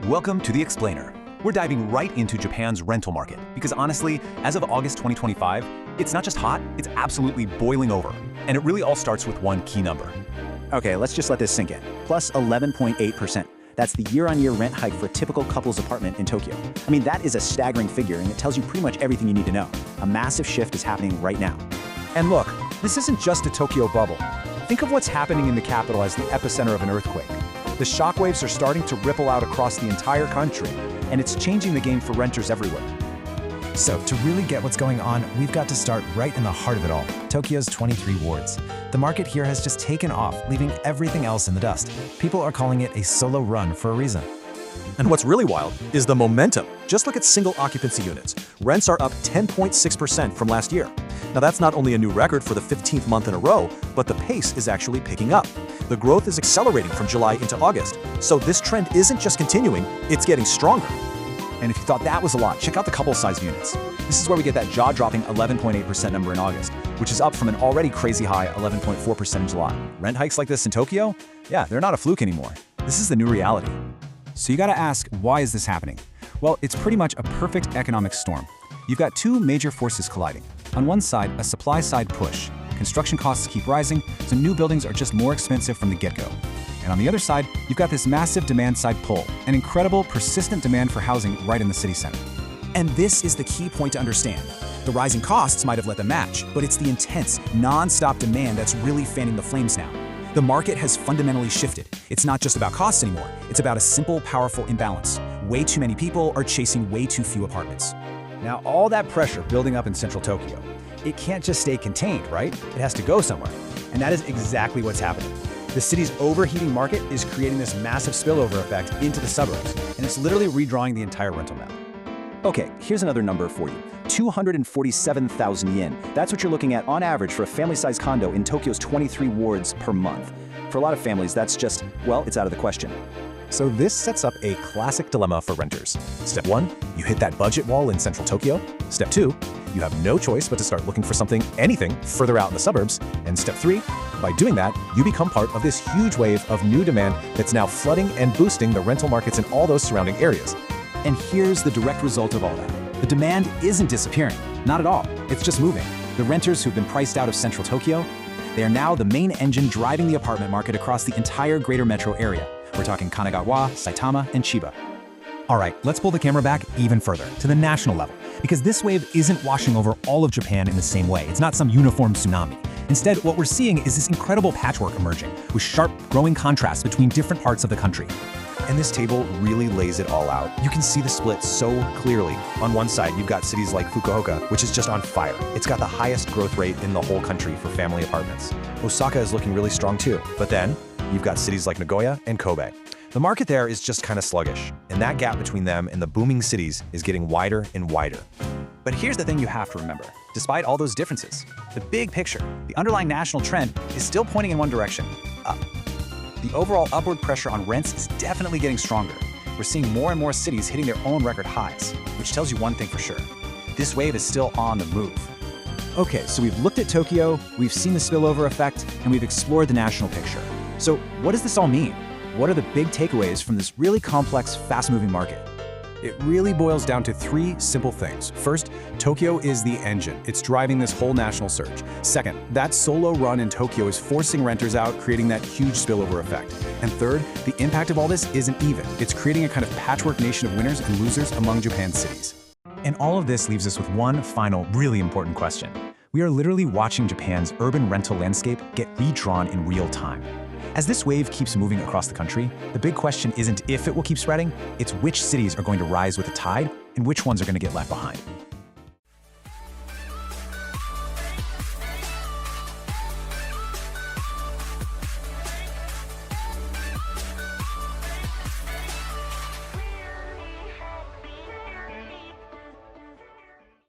Welcome to The Explainer. We're diving right into Japan's rental market because honestly, as of August 2025, it's not just hot, it's absolutely boiling over. And it really all starts with one key number. Okay, let's just let this sink in. Plus 11.8%. That's the year-on-year rent hike for a typical couple's apartment in Tokyo. I mean, that is a staggering figure, and it tells you pretty much everything you need to know. A massive shift is happening right now. And look, this isn't just a Tokyo bubble. Think of what's happening in the capital as the epicenter of an earthquake. The shockwaves are starting to ripple out across the entire country, and it's changing the game for renters everywhere. So, to really get what's going on, we've got to start right in the heart of it all, Tokyo's 23 wards. The market here has just taken off, leaving everything else in the dust. People are calling it a solo run for a reason. And what's really wild is the momentum. Just look at single-occupancy units. Rents are up 10.6% from last year. Now that's not only a new record for the 15th month in a row, but the pace is actually picking up. The growth is accelerating from July into August. So this trend isn't just continuing, it's getting stronger. And if you thought that was a lot, check out the couple-size units. This is where we get that jaw-dropping 11.8% number in August, which is up from an already crazy high 11.4% in July. Rent hikes like this in Tokyo? Yeah, they're not a fluke anymore. This is the new reality. So you gotta ask, why is this happening? Well, it's pretty much a perfect economic storm. You've got two major forces colliding. On one side, a supply-side push. Construction costs keep rising, so new buildings are just more expensive from the get-go. And on the other side, you've got this massive demand-side pull, an incredible, persistent demand for housing right in the city center. And this is the key point to understand. The rising costs might have let them match, but it's the intense, non-stop demand that's really fanning the flames now. The market has fundamentally shifted. It's not just about costs anymore. It's about a simple, powerful imbalance. Way too many people are chasing way too few apartments. Now, all that pressure building up in central Tokyo, it can't just stay contained, right? It has to go somewhere. And that is exactly what's happening. The city's overheating market is creating this massive spillover effect into the suburbs, and it's literally redrawing the entire rental map. Okay, here's another number for you. 247,000 yen. That's what you're looking at on average for a family-sized condo in Tokyo's 23 wards per month. For a lot of families, that's just, well, it's out of the question. So this sets up a classic dilemma for renters. Step 1, you hit that budget wall in central Tokyo. Step 2, you have no choice but to start looking for anything further out in the suburbs. And step 3, by doing that, you become part of this huge wave of new demand that's now flooding and boosting the rental markets in all those surrounding areas. And here's the direct result of all that. The demand isn't disappearing, not at all. It's just moving. The renters who've been priced out of central Tokyo, they are now the main engine driving the apartment market across the entire greater metro area. We're talking Kanagawa, Saitama, and Chiba. All right, let's pull the camera back even further, to the national level, because this wave isn't washing over all of Japan in the same way. It's not some uniform tsunami. Instead, what we're seeing is this incredible patchwork emerging, with sharp, growing contrasts between different parts of the country. And this table really lays it all out. You can see the split so clearly. On one side, you've got cities like Fukuoka, which is just on fire. It's got the highest growth rate in the whole country for family apartments. Osaka is looking really strong too. But then, you've got cities like Nagoya and Kobe. The market there is just kind of sluggish, and that gap between them and the booming cities is getting wider and wider. But here's the thing you have to remember. Despite all those differences, the big picture, the underlying national trend, is still pointing in one direction, up. The overall upward pressure on rents is definitely getting stronger. We're seeing more and more cities hitting their own record highs, which tells you one thing for sure. This wave is still on the move. Okay, so we've looked at Tokyo, we've seen the spillover effect, and we've explored the national picture. So what does this all mean? What are the big takeaways from this really complex, fast-moving market? It really boils down to three simple things. First, Tokyo is the engine. It's driving this whole national surge. Second, that solo run in Tokyo is forcing renters out, creating that huge spillover effect. And third, the impact of all this isn't even. It's creating a kind of patchwork nation of winners and losers among Japan's cities. And all of this leaves us with one final, really important question. We are literally watching Japan's urban rental landscape get redrawn in real time. As this wave keeps moving across the country, the big question isn't if it will keep spreading, it's which cities are going to rise with the tide and which ones are going to get left behind.